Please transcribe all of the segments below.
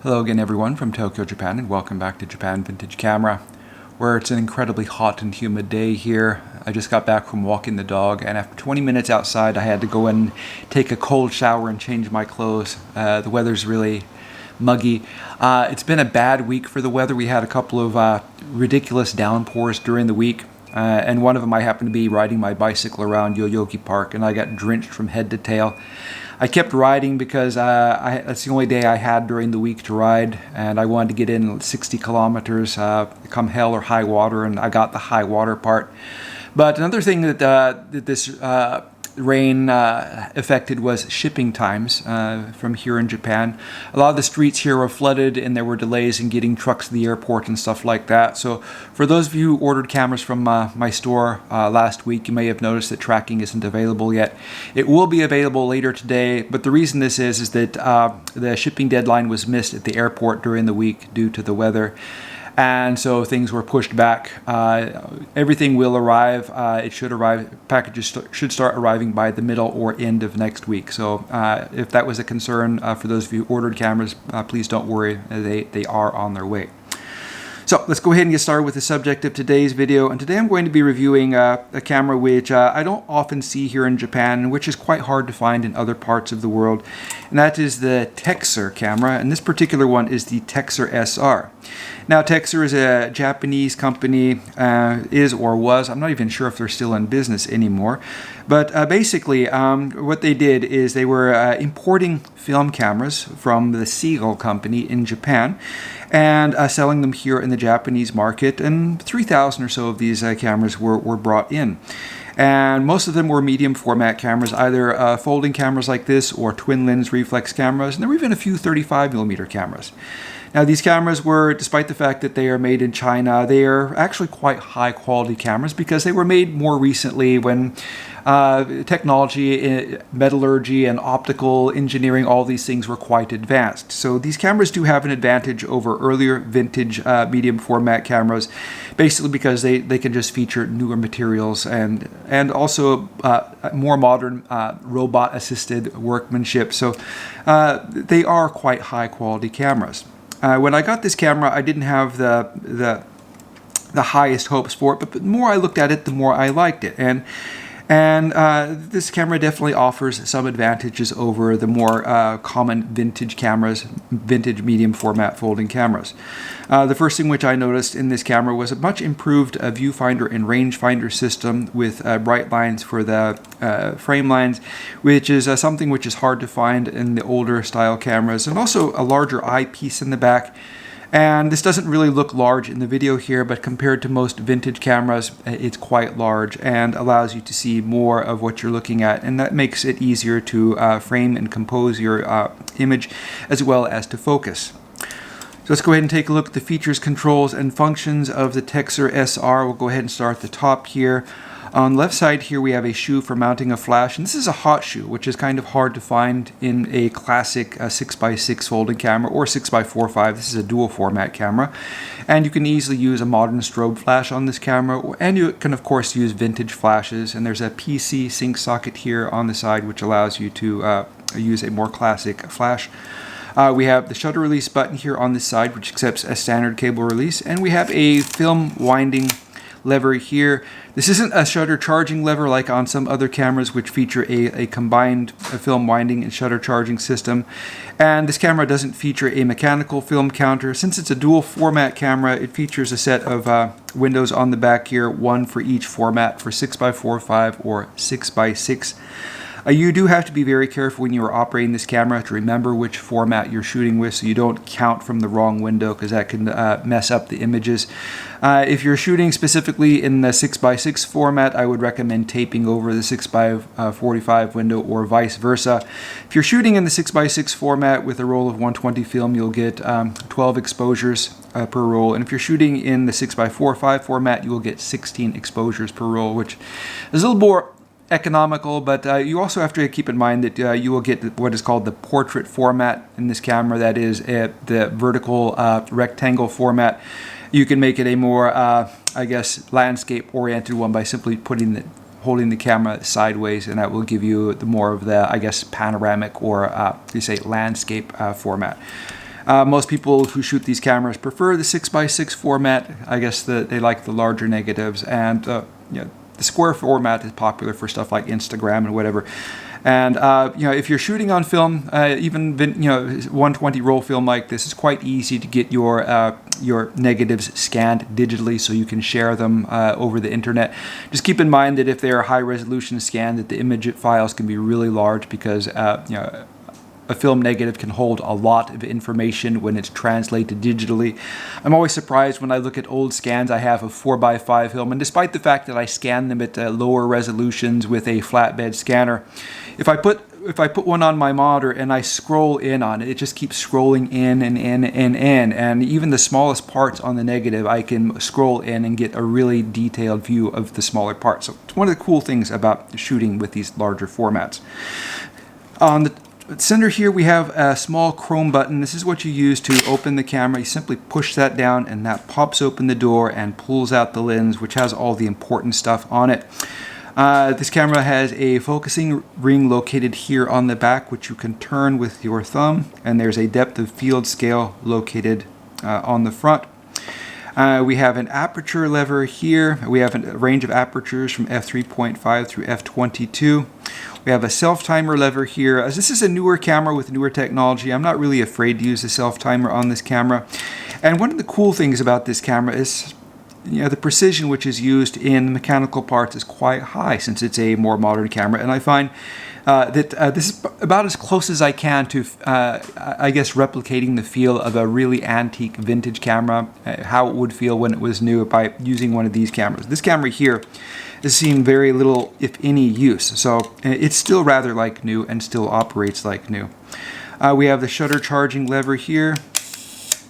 Hello again everyone from Tokyo, Japan, and welcome back to Japan Vintage Camera, where it's an incredibly hot and humid day here. I just got back from walking the dog, and after 20 minutes outside I had to go and take a cold shower and change my clothes. The weather's really muggy. It's been a bad week for the weather. We had a couple of ridiculous downpours during the week. And one of them I happened to be riding my bicycle around Yoyogi Park, and I got drenched from head to tail. I kept riding because that's the only day I had during the week to ride, and I wanted to get in 60 kilometers come hell or high water, and I got the high water part. But another thing that this rain affected was shipping times from here in Japan. A lot of the streets here were flooded, and there were delays in getting trucks to the airport and stuff like that. So for those of you who ordered cameras from my store last week, you may have noticed that tracking isn't available yet. It will be available later today, but the reason this is that the shipping deadline was missed at the airport during the week due to the weather. And so things were pushed back. Everything will arrive. It should arrive. Packages should start arriving by the middle or end of next week. So if that was a concern for those of you who ordered cameras, please don't worry. They are on their way. So let's go ahead and get started with the subject of today's video. And today I'm going to be reviewing a camera which I don't often see here in Japan, and which is quite hard to find in other parts of the world. And that is the Texer camera. And this particular one is the Texer SR. Now, Texer is a Japanese company, is or was. I'm not even sure if they're still in business anymore. But basically, what they did is they were importing film cameras from the Seagull company in Japan and selling them here in the Japanese market. And 3,000 or so of these cameras were brought in. And most of them were medium format cameras, either folding cameras like this or twin lens reflex cameras. And there were even a few 35mm cameras. Now, these cameras were, despite the fact that they are made in China, they are actually quite high quality cameras because they were made more recently when technology, metallurgy, and optical engineering, all these things were quite advanced. So these cameras do have an advantage over earlier vintage medium format cameras, basically because they can just feature newer materials and also more modern robot assisted workmanship. So they are quite high quality cameras. When I got this camera, I didn't have the highest hopes for it, but the more I looked at it, the more I liked it. And this camera definitely offers some advantages over the more common vintage cameras, vintage medium format folding cameras. The first thing which I noticed in this camera was a much improved viewfinder and rangefinder system with bright lines for the frame lines, which is something which is hard to find in the older style cameras, and also a larger eyepiece in the back. And this doesn't really look large in the video here, but compared to most vintage cameras, it's quite large and allows you to see more of what you're looking at. And that makes it easier to frame and compose your image, as well as to focus. So let's go ahead and take a look at the features, controls, and functions of the Texer SR. We'll go ahead and start at the top here. On the left side here we have a shoe for mounting a flash, and this is a hot shoe, which is kind of hard to find in a classic 6x6 folding camera or 6x4.5. This is a dual format camera, and you can easily use a modern strobe flash on this camera, and you can of course use vintage flashes. And there's a PC sync socket here on the side which allows you to use a more classic flash. We have the shutter release button here on this side, which accepts a standard cable release, and we have a film winding lever here. This isn't a shutter charging lever like on some other cameras which feature a combined film winding and shutter charging system. And this camera doesn't feature a mechanical film counter. Since it's a dual format camera, it features a set of windows on the back here, one for each format, for 6x4.5 or 6x6. You do have to be very careful when you are operating this camera to remember which format you're shooting with, so you don't count from the wrong window, because that can mess up the images. If you're shooting specifically in the 6x6 format, I would recommend taping over the 6x45 window or vice versa. If you're shooting in the 6x6 format with a roll of 120 film, you'll get 12 exposures per roll. And if you're shooting in the 6x4.5 format, you will get 16 exposures per roll, which is a little more economical, but you also have to keep in mind that you will get what is called the portrait format in this camera. That is the vertical rectangle format. You can make it a more, I guess, landscape-oriented one by simply holding the camera sideways, and that will give you the more of the, I guess, panoramic or you say landscape format. Most people who shoot these cameras prefer the 6x6 format. I guess they like the larger negatives, and the square format is popular for stuff like Instagram and whatever. And if you're shooting on film, even 120 roll film like this, it's quite easy to get your negatives scanned digitally so you can share them over the internet. Just keep in mind that if they are high resolution scanned, that the image files can be really large, because a film negative can hold a lot of information when it's translated digitally. I'm always surprised when I look at old scans I have of 4x5 film, and despite the fact that I scan them at lower resolutions with a flatbed scanner, if I put one on my monitor and I scroll in on it, it just keeps scrolling in and in and in, and even the smallest parts on the negative, I can scroll in and get a really detailed view of the smaller parts. So it's one of the cool things about shooting with these larger formats. On the center here we have a small chrome button. This is what you use to open the camera. You simply push that down and that pops open the door and pulls out the lens, which has all the important stuff on it. This camera has a focusing ring located here on the back, which you can turn with your thumb, and there's a depth of field scale located on the front. We have an aperture lever here. We have a range of apertures from f3.5 through f22. We have a self-timer lever here. As this is a newer camera with newer technology, I'm not really afraid to use the self-timer on this camera. And one of the cool things about this camera is the precision which is used in mechanical parts is quite high, since it's a more modern camera. And I find that this is about as close as I can to, I guess, replicating the feel of a really antique vintage camera, how it would feel when it was new by using one of these cameras. This camera here has seen very little, if any, use, so it's still rather like new and still operates like new. We have the shutter charging lever here.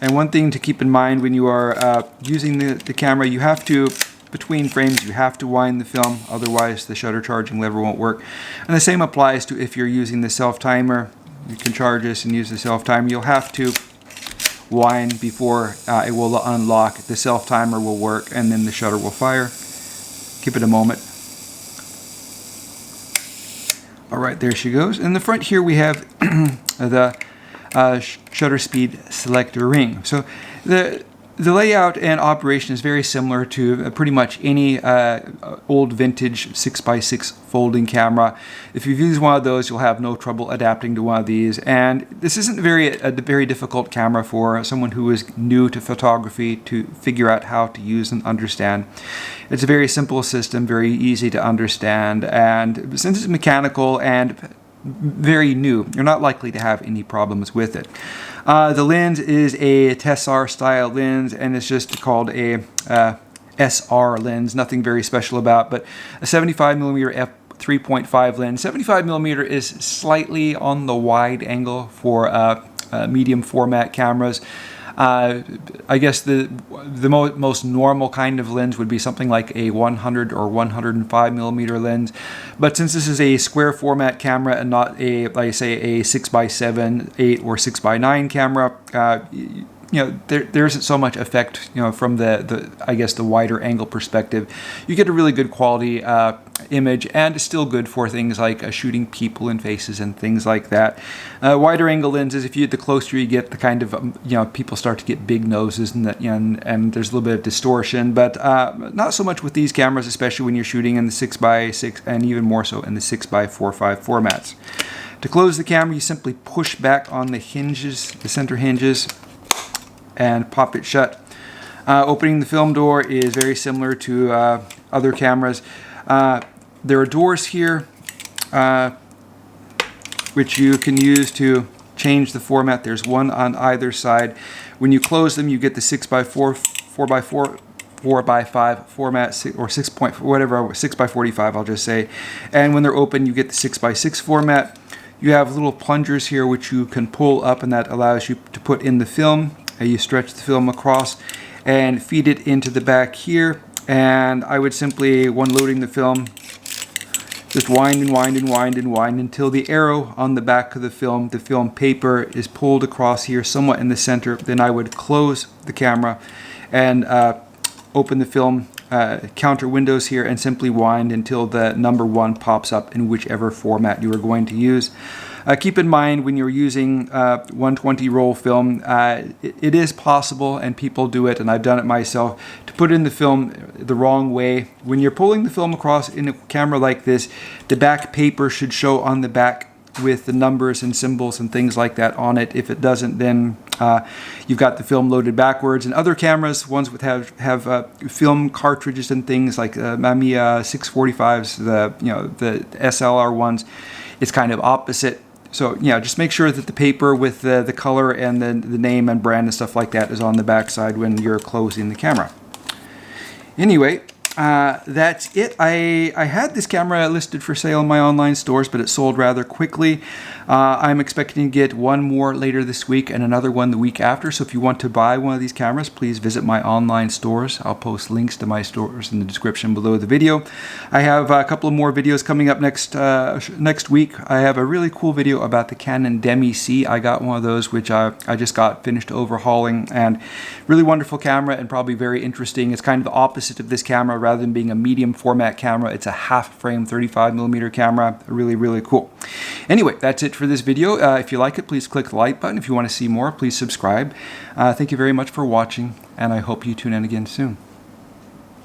And one thing to keep in mind when you are using the camera, you have to, between frames, you have to wind the film, otherwise the shutter charging lever won't work. And the same applies to if you're using the self-timer. You can charge this and use the self-timer. You'll have to wind before it will unlock. The self-timer will work and then the shutter will fire. Give it a moment. Alright, there she goes. In the front here we have the shutter speed selector ring. So the layout and operation is very similar to pretty much any old vintage 6x6 folding camera. If you've used one of those, you'll have no trouble adapting to one of these. And this isn't a very difficult camera for someone who is new to photography to figure out how to use and understand. It's a very simple system, very easy to understand, and since it's mechanical and very new, you're not likely to have any problems with it. The lens is a Texer style lens, and it's just called a SR lens. Nothing very special about, but a 75mm f3.5 lens. 75mm is slightly on the wide angle for medium format cameras. I guess the most normal kind of lens would be something like a 100 or 105mm lens, but since this is a square format camera and not a, like I say, a 6x7, 8 or 6x9 camera, there isn't so much effect, from the I guess the wider angle perspective. You get a really good quality image, and it's still good for things like shooting people in faces and things like that. Wider angle lenses, the closer you get, the kind of people start to get big noses, and and there's a little bit of distortion, but not so much with these cameras, especially when you're shooting in the 6x6 and even more so in the 6x4.5 formats. To close the camera, you simply push back on the hinges, the center hinges, and pop it shut. Opening the film door is very similar to other cameras. There are doors here which you can use to change the format. There's one on either side. When you close them, you get the 6x4, 4x4, 4x5 format, or 6x45, I'll just say. And when they're open, you get the 6x6 format. You have little plungers here which you can pull up, and that allows you to put in the film. You stretch the film across and feed it into the back here, and I would simply, when loading the film, just wind and wind and wind and wind until the arrow on the back of the film paper is pulled across here somewhat in the center. Then I would close the camera and open the film counter windows here and simply wind until the number 1 pops up in whichever format you are going to use. Keep in mind when you're using 120 roll film, it is possible, and people do it, and I've done it myself, to put in the film the wrong way. When you're pulling the film across in a camera like this, the back paper should show on the back with the numbers and symbols and things like that on it. If it doesn't, then you've got the film loaded backwards. And other cameras, ones with have film cartridges and things like Mamiya 645s, the SLR ones, it's kind of opposite. So yeah, just make sure that the paper with the color and the name and brand and stuff like that is on the back side when you're closing the camera. Anyway, that's it. I had this camera listed for sale in my online stores, but it sold rather quickly. I'm expecting to get one more later this week and another one the week after. So if you want to buy one of these cameras, please visit my online stores. I'll post links to my stores in the description below the video. I have a couple of more videos coming up next week. I have a really cool video about the Canon Demi-C. I got one of those, which I just got finished overhauling, and really wonderful camera and probably very interesting. It's kind of the opposite of this camera. Rather than being a medium format camera, it's a half frame 35mm camera. Really, really cool. Anyway, that's it for this video. If you like it, please click the like button. If you want to see more, please subscribe. Thank you very much for watching, and I hope you tune in again soon.